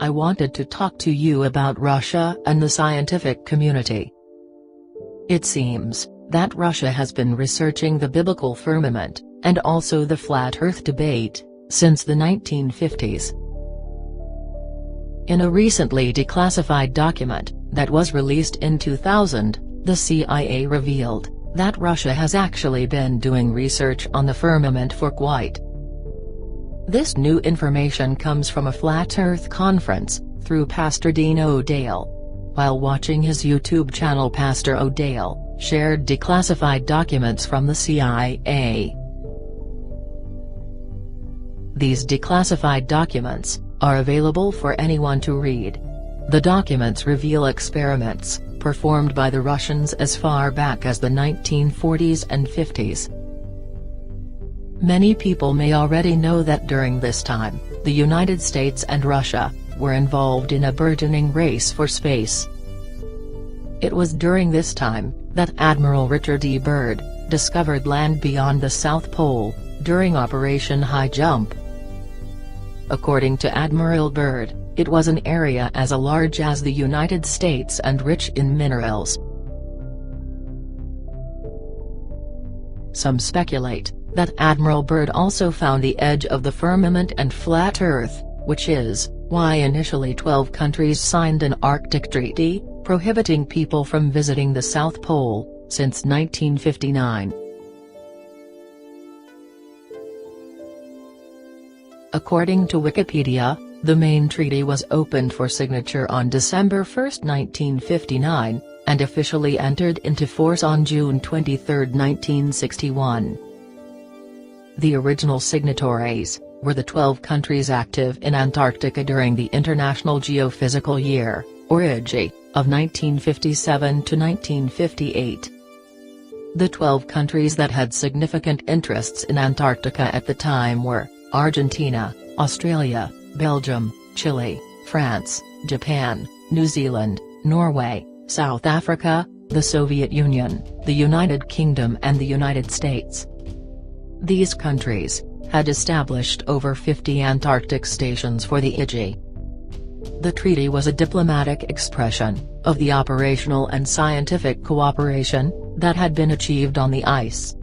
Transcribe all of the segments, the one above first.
I wanted to talk to you about Russia and the scientific community. It seems that Russia has been researching the biblical firmament, and also the flat Earth debate, since the 1950s. In a recently declassified document that was released in 2000, the CIA revealed that Russia has actually been doing research on the firmament for quite. This new information comes from a Flat Earth conference, through Pastor Dean O'Dale. While watching his YouTube channel, Pastor O'Dale shared declassified documents from the CIA. These declassified documents are available for anyone to read. The documents reveal experiments performed by the Russians as far back as the 1940s and 50s. Many people may already know that during this time, the United States and Russia were involved in a burgeoning race for space. It was during this time that Admiral Richard E. Byrd discovered land beyond the South Pole, during Operation High Jump. According to Admiral Byrd, it was an area as large as the United States and rich in minerals. Some speculate that Admiral Byrd also found the edge of the firmament and flat Earth, which is why initially 12 countries signed an Arctic treaty, prohibiting people from visiting the South Pole, since 1959. According to Wikipedia, the main treaty was opened for signature on December 1, 1959, and officially entered into force on June 23, 1961. The original signatories were the 12 countries active in Antarctica during the International Geophysical Year, or IGY, of 1957 to 1958. The 12 countries that had significant interests in Antarctica at the time were Argentina, Australia, Belgium, Chile, France, Japan, New Zealand, Norway, South Africa, the Soviet Union, the United Kingdom and the United States. These countries had established over 50 Antarctic stations for the IGY. The treaty was a diplomatic expression of the operational and scientific cooperation that had been achieved on the ice.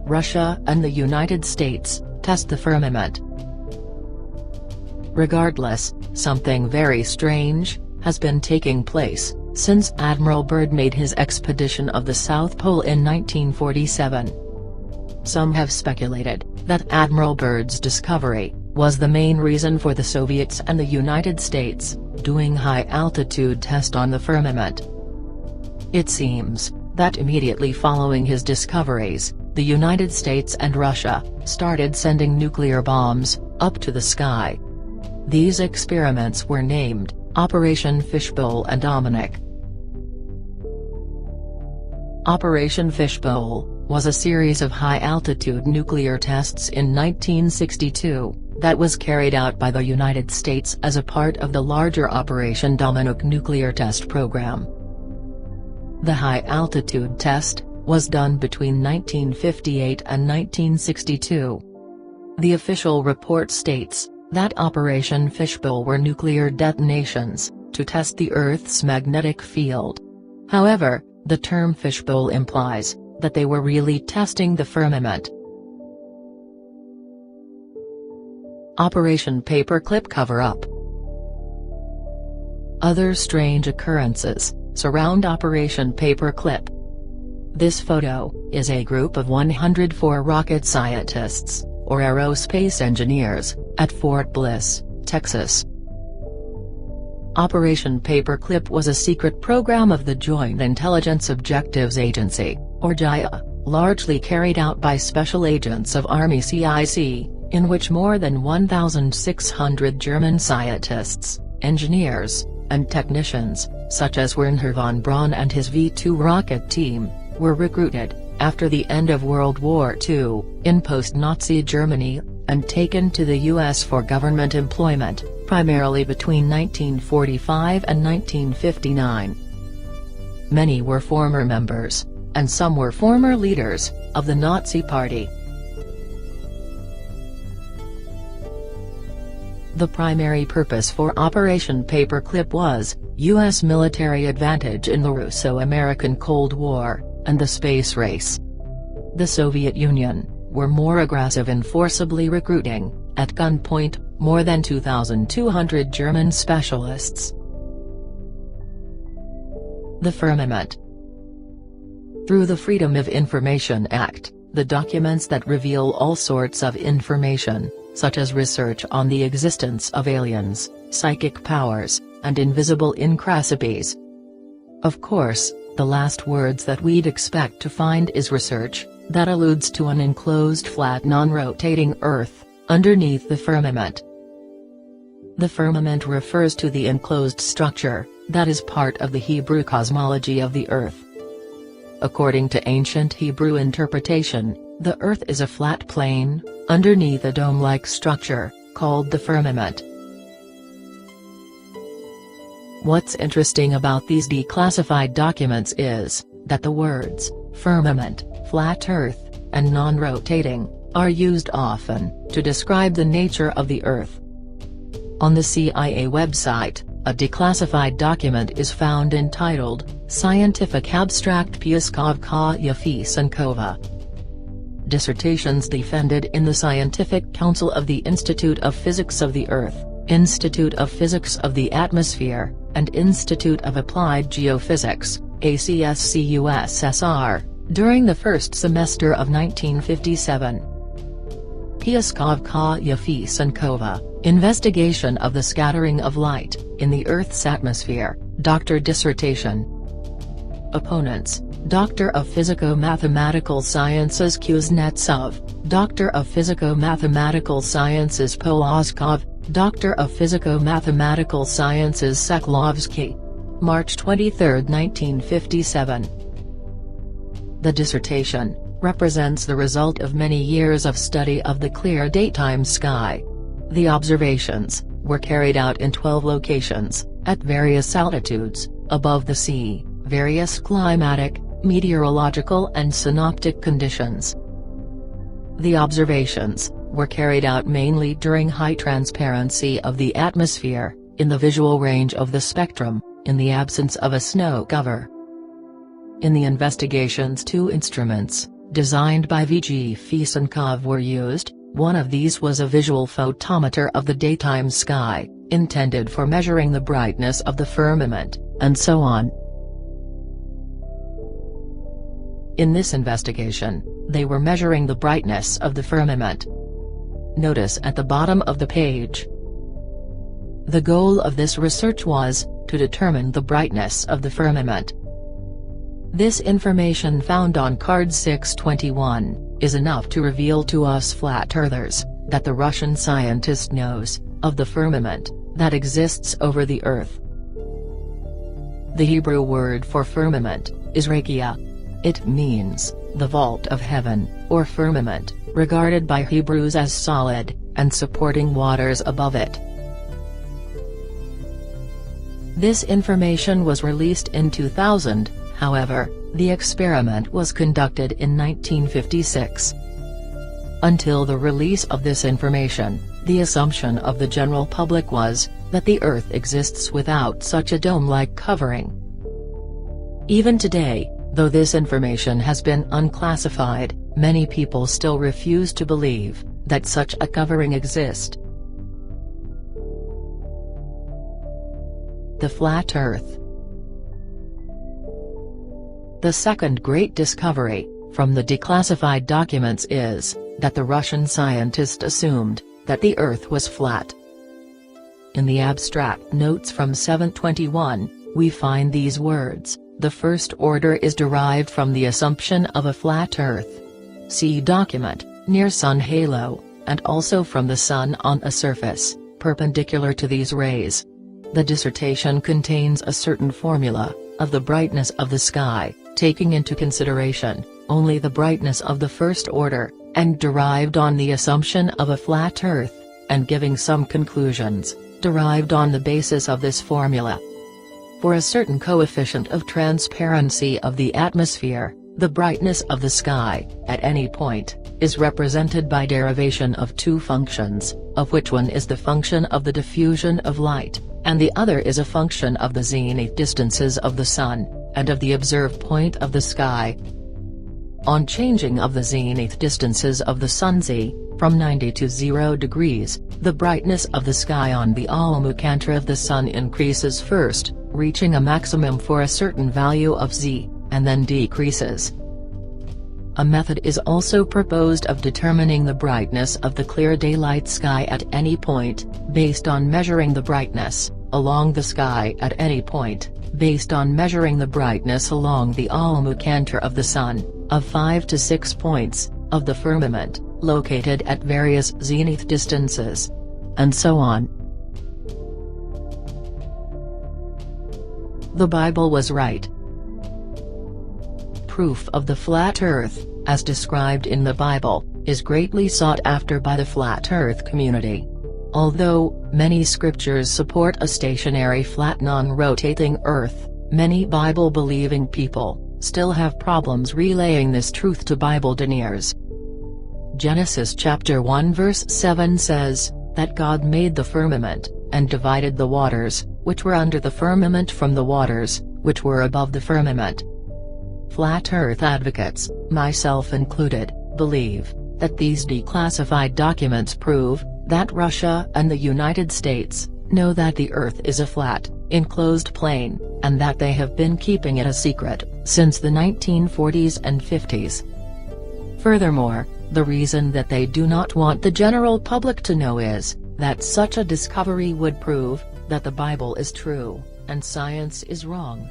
Russia and the United States test the firmament. Regardless, something very strange has been taking place since Admiral Byrd made his expedition of the South Pole in 1947. Some have speculated that Admiral Byrd's discovery was the main reason for the Soviets and the United States doing high-altitude tests on the firmament. It seems that immediately following his discoveries, the United States and Russia started sending nuclear bombs up to the sky. These experiments were named Operation Fishbowl and Dominic. Operation Fishbowl was a series of high-altitude nuclear tests in 1962, that was carried out by the United States as a part of the larger Operation Dominic nuclear test program. The high-altitude test was done between 1958 and 1962. The official report states that Operation Fishbowl were nuclear detonations to test the Earth's magnetic field. However, the term fishbowl implies that they were really testing the firmament. Operation Paperclip cover-up. Other strange occurrences surround Operation Paperclip. This photo is a group of 104 rocket scientists, or aerospace engineers, at Fort Bliss, Texas. Operation Paperclip was a secret program of the Joint Intelligence Objectives Agency, or JIA, largely carried out by special agents of Army CIC, in which more than 1,600 German scientists, engineers, and technicians, such as Wernher von Braun and his V-2 rocket team, were recruited, after the end of World War II, in post-Nazi Germany, and taken to the U.S. for government employment, primarily between 1945 and 1959. Many were former members, and some were former leaders, of the Nazi Party. The primary purpose for Operation Paperclip was U.S. military advantage in the Russo-American Cold War, and the space race. The Soviet Union were more aggressive in forcibly recruiting, at gunpoint, more than 2,200 German specialists. The firmament. Through the Freedom of Information Act, the documents that reveal all sorts of information, such as research on the existence of aliens, psychic powers, and invisible recipes. Of course, the last words that we'd expect to find is research that alludes to an enclosed flat non-rotating Earth underneath the firmament. The firmament refers to the enclosed structure that is part of the Hebrew cosmology of the Earth. According to ancient Hebrew interpretation, the Earth is a flat plane underneath a dome-like structure called the firmament. What's interesting about these declassified documents is that the words firmament, flat Earth, and non-rotating are used often to describe the nature of the Earth. On the CIA website, a declassified document is found entitled Scientific Abstract Piaskovka Yefisenkova. Dissertations defended in the Scientific Council of the Institute of Physics of the Earth, Institute of Physics of the Atmosphere, and Institute of Applied Geophysics, ACSCUSSR, during the first semester of 1957. Piaskovka Yefisenkova, Investigation of the Scattering of Light in the Earth's Atmosphere, Doctor Dissertation. Opponents: Doctor of Physico-Mathematical Sciences Kuznetsov, Doctor of Physico-Mathematical Sciences Polozkov, Doctor of Physico-Mathematical Sciences Saklovsky. March 23, 1957. The dissertation represents the result of many years of study of the clear daytime sky. The observations were carried out in 12 locations, at various altitudes, above the sea, various climatic, meteorological and synoptic conditions. The observations were carried out mainly during high transparency of the atmosphere, in the visual range of the spectrum, in the absence of a snow cover. In the investigations, 2 instruments, designed by V.G. Yefisenkov, were used. One of these was a visual photometer of the daytime sky, intended for measuring the brightness of the firmament, and so on. In this investigation, they were measuring the brightness of the firmament. Notice at the bottom of the page. The goal of this research was to determine the brightness of the firmament. This information found on card 621 is enough to reveal to us flat earthers that the Russian scientist knows of the firmament that exists over the Earth. The Hebrew word for firmament is rakia. It means the vault of heaven, or firmament, regarded by Hebrews as solid, and supporting waters above it. This information was released in 2000, however, the experiment was conducted in 1956. Until the release of this information, the assumption of the general public was that the Earth exists without such a dome-like covering. Even today, though this information has been unclassified, many people still refuse to believe that such a covering exists. The flat Earth. The second great discovery, from the declassified documents, is that the Russian scientist assumed that the Earth was flat. In the abstract notes from 721, we find these words: the first order is derived from the assumption of a flat Earth. See document, near Sun halo, and also from the Sun on a surface, perpendicular to these rays. The dissertation contains a certain formula, of the brightness of the sky, taking into consideration only the brightness of the first order, and derived on the assumption of a flat Earth, and giving some conclusions, derived on the basis of this formula. For a certain coefficient of transparency of the atmosphere, the brightness of the sky, at any point, is represented by derivation of two functions, of which one is the function of the diffusion of light, and the other is a function of the zenith distances of the Sun, and of the observed point of the sky. On changing of the zenith distances of the Sun z, from 90 to 0 degrees, the brightness of the sky on the almucantar of the Sun increases first, reaching a maximum for a certain value of z, and then decreases. A method is also proposed of determining the brightness of the clear daylight sky at any point, based on measuring the brightness along the sky at any point, based on measuring the brightness along the almucantar of the Sun, of 5 to 6 points, of the firmament, located at various zenith distances. And so on. The Bible was right. Proof of the flat Earth, as described in the Bible, is greatly sought after by the flat Earth community. Although many scriptures support a stationary flat non-rotating Earth, many Bible-believing people still have problems relaying this truth to Bible deniers. Genesis chapter 1 verse 7 says, that God made the firmament, and divided the waters, which were under the firmament from the waters, which were above the firmament. Flat Earth advocates, myself included, believe that these declassified documents prove that Russia and the United States know that the Earth is a flat, enclosed plane, and that they have been keeping it a secret since the 1940s and 50s. Furthermore, the reason that they do not want the general public to know is that such a discovery would prove that the Bible is true, and science is wrong.